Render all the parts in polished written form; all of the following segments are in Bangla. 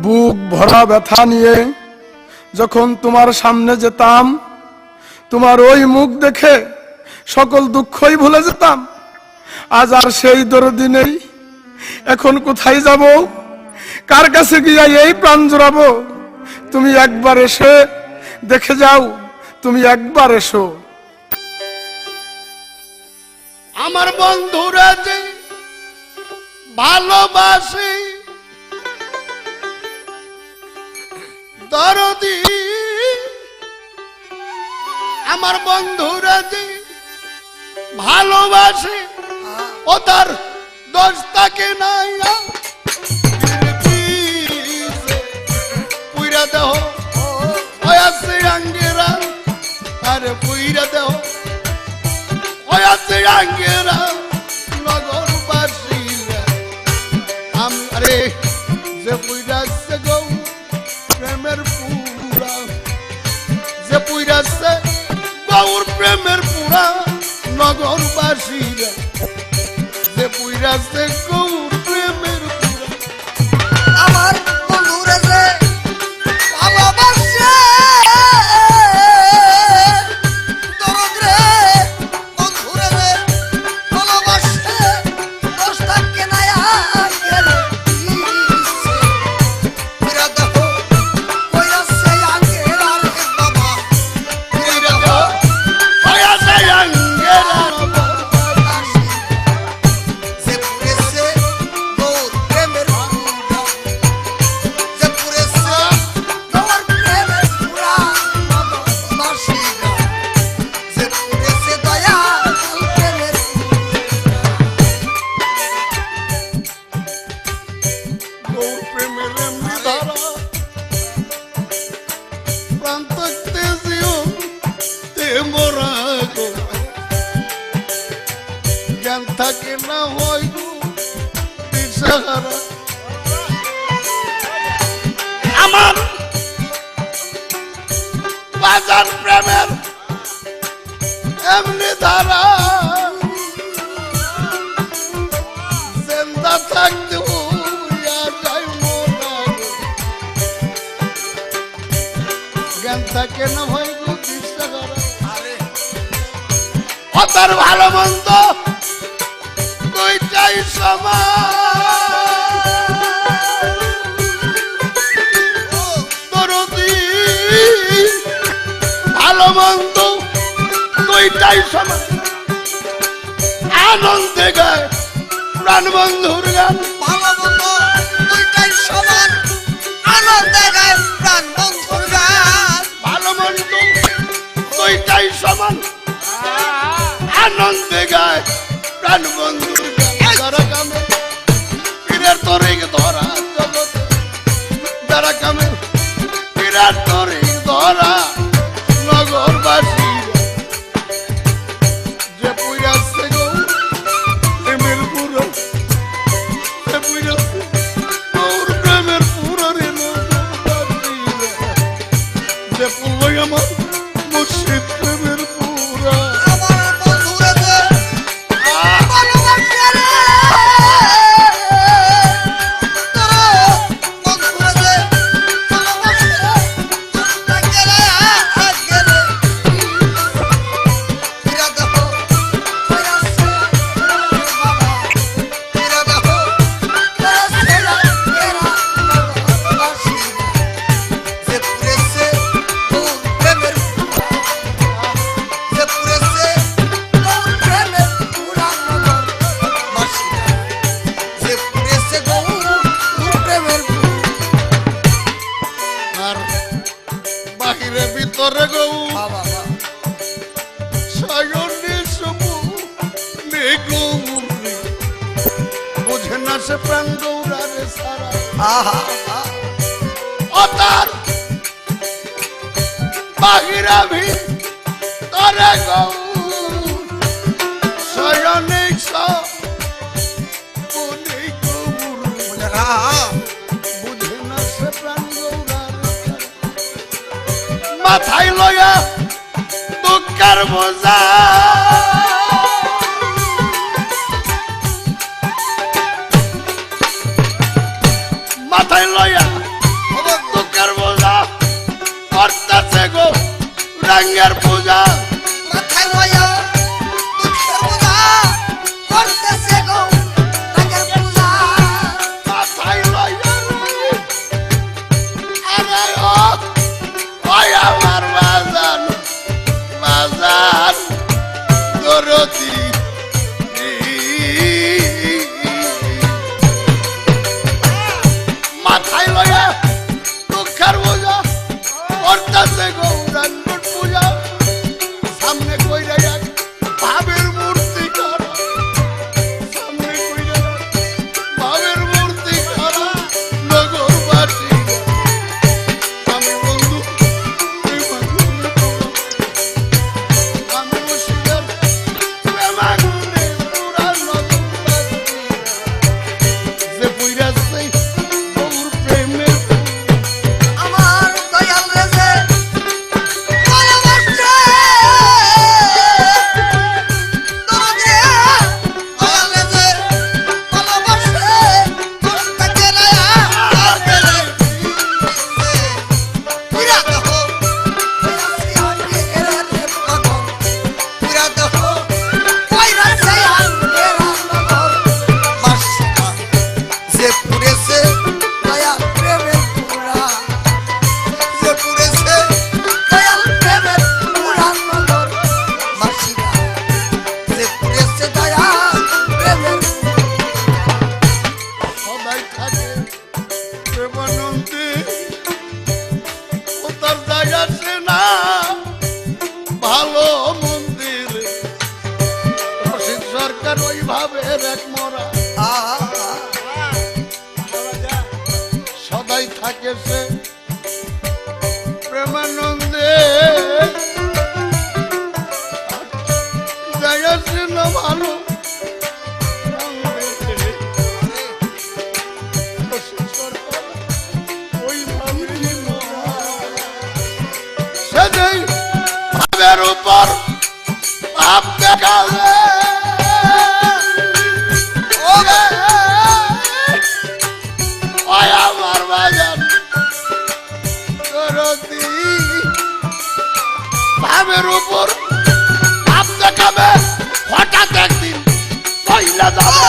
বুক ভরা ব্যথা নিয়ে যখন তোমার সামনে যেতাম, তোমার ওই মুখ দেখে সকল দুঃখই ভুলে যেতাম। আজ আর সেই দরদি নেই। এখন কোথায় যাব, কার কাছে গিয়ে এই প্রাণ জোড়াবো? তুমি একবার এসে দেখে যাও, তুমি একবার এসো। আমার বন্ধুরা যে ভালোবাসে দরদি, আমার বন্ধুরা যে ভালোবাসে ও তার দোষ থাকে নাই। পুইরা দেহ আছে আঙ্গেরা, আরে পুইরা দেহ আছে আঙ্গেরা নগরবাসীরা। আরে যে পুইরাছে গৌ প্রেমের পুরা, যে পুইরাছে গৌর প্রেমের পুরা নগরবাসীরা, যে পুইরাছে গৌর প্রেমের পুরা। আমার বন্ধুরা যে ভালোবাসে দরদ রে, বন্ধুরা রে ভালোবাসে দোষ থাকে না গেলে পুরা দেখো কইরাছে আঙ্গের আর বাবা, পুরা দেখো কইরাছে আঙ্গের আর বাবা। যে পুরেছে গৌর প্রেমের পুরা, যে পুরেছে গৌর প্রেমের পুরা নগরবাসীরা, যে পুরেছে দয়াল প্রেমের গৌর প্রেমের এমনি ধারা প্রাণ থাকতে যেও তে মোরা গো, জ্ঞান থাকে না হয় গো দিশাহারা। আমার বাজার প্রেমের এমনি ধারা জিন্দা থাকতে জ্ঞান থাকে না হয় গো দিশাহারা। ও তার ভালো মন্দ দুইটাই সমান, দরদি ভালো মন্দ দুইটাই সমান। আনন্দে গায় প্রাণ বন্ধুর গান, ভালো মন্দ দুইটাই সমান, আনন্দে গায় প্রাণ বন্ধুর গান। ভালো মন্দ দুইটাই সমান, আনন্দে গায় প্রাণ বন্ধুর গান। যারা কামে পীরের তরে ধরা জগতে, যারা কামে পীরের তরে ধরা নগরবাসী, যে পুইরাছে গো প্রেমের পুরা, যে পুইরাছে গৌর প্রেমের পুরা রে নগরবাসীরা, যে পুরোই আমার মুর্শিদ প্রেমের পুরা। আমার বন্ধুরা যে ভালোবাসে রে, তোরা বন্ধুরা যে ভালোবাসে দোষ থাকে না গেলে পুরা দেখো কইরাছে বাবা, পুরা দেখো কইরাছে এরা নগরবাসীরা, যে পুরেছে গৌর প্রেমের পুরা, যে পুরেছে গৌর প্রেমের পুরা নগরবাসীরা, যে পুরেছে গৌর প্রেমের পুরা। আর বাহিরে ভিতরে গৌ বাবা সায়নে সমু নে গৌরী, বুঝে না সে প্রাণ গৌরারে সারা। আহা ও তার বাহিরে ভিতরে গৌ সায়নে সমু গৌরী, বলে রা বুঝে না সে প্রাণ গৌরারে সারা। মাথায় লয়া দুঃখের বোঝা, মাথায় লয়া রাঙ্গের পূজা মাথায় লয়া দুঃখের বোঝা করতেছে গো রাগের পূজা মাথায় লইয়া আরে ওই আমার বাজান বাজান দরদি মাথায় লইয়া দুঃখের বোঝা করতেছে গৌরাঙ্গর পূজা সামনে কইরা এক ভাবের মূর্তি করা সামনে কইরা ভাবের মূর্তি করা নগরবাসী আমি বন্ধু আমি মুর্শিদের প্রেমাগুনে পুরা নগরবাসী যে পুইরাছে গৌর প্রেমের আমার দয়াল রে যে ভালোবাসছে তোরে দয়াল রে যে ভালোবাসছে তোরটাকে রায়া গেলে পুরা দেহ এরা রে পাগল পুরা দেহ কইরা ছায়া এরা নগর বাসা যে পুরেছে দয়াল প্রেমের পুরা যে পুরেছে দয়াল প্রেমের পুরা নগর বাসিরা যে পুরেছে দয়াল প্রেমের সদাই থাকে প্রেমানন্দে ও তার যায় আসে না ভালো মন্দির রশিদ সরকার ওইভাবে এক মরা সদাই থাকে সে প্রেমানন্দে যায় আসে না ভালো মন্দিরে। রশিদ সরকার ওইভাবে মরা। সেদিন ভাবের উপর ভাব দেখালে ওই আমার বাজার দরদি ভাবের উপর ভাব দেখাবে হঠাৎ একদিন পয়লা যাবে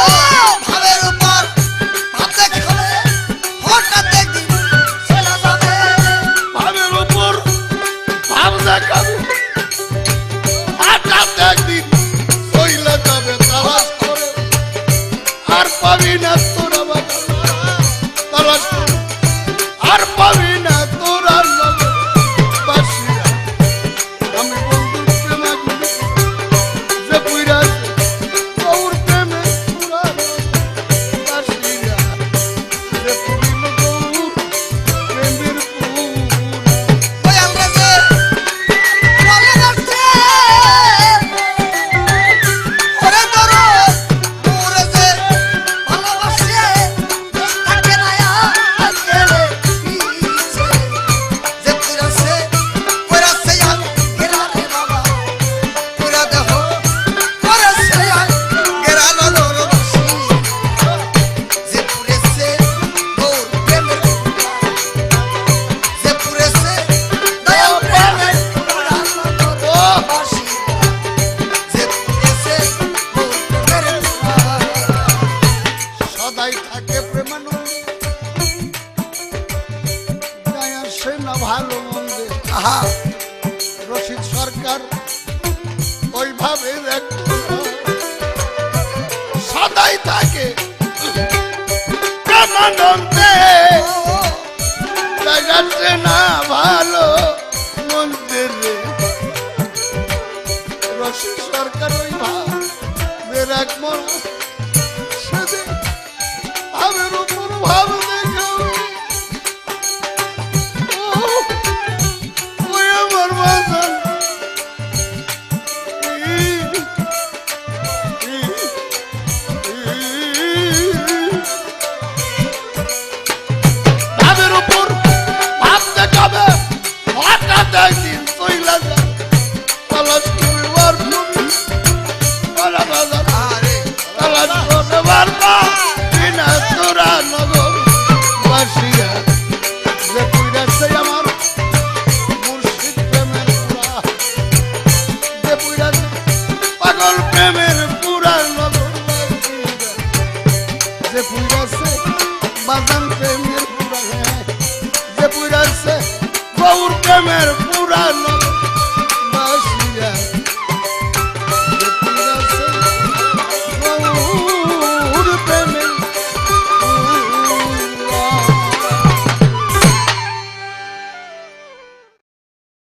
ভাবের উপর ভাব দেখাবে হঠাৎ একদিন চলে যাবে ভাবের উপর ভাব দেখাবে হঠাৎ একদিন পয়লা যাবে তালাশ করে আর পাবি না তোরা বাবা তালাশ করে আর পাবি না তোরা বাসিরা আমি বন্ধুর প্রেমাগুলি যে পুইরা গৌর প্রেমে পুরা বাসিরা যে পুরিল গৌর প্রেমের পুরা দয়াল রে যে ভালোবাসছে ওরে ধরো ওরে যে ভালোবাসছে তাকে রায়া গেলে পিছে যে পুরাছে পুরাছে আর গেরা রে বাবা পুরা দেহ পুরাছে আর গেরা নগর বাসী যে পুরেছে গৌর প্রেমের যে পুরেছে দয়াল প্রেমের পুরা নগর বাসী যে পুরেছে গৌর প্রেমের পুরা সদাই থাকে প্রেমানন্দ যায় আসে না ভালো মন্দে আহা রশিদ সরকার ওইভাবে সদাই থাকে প্রেমানন্দে যায় আসে না ভালো মন্দিরে রশিদ সরকার ওইভাবে এক মরা সেদিন ভাবের উপর ভাব দেখাবে ওই আমার বাজান ভাবের উপর ভাব দেখাবে হঠাৎ একদিন চইলা যায় তালাশ করে ওর ভূমি বলা বাজার আরে তালাশ করে বারবা বিনা তোরা নগর বাসিয়া যে পুইরাছে আমার মুর্শিদ প্রেমের পুরা পুরাছে গৌর প্রেমের পুরানো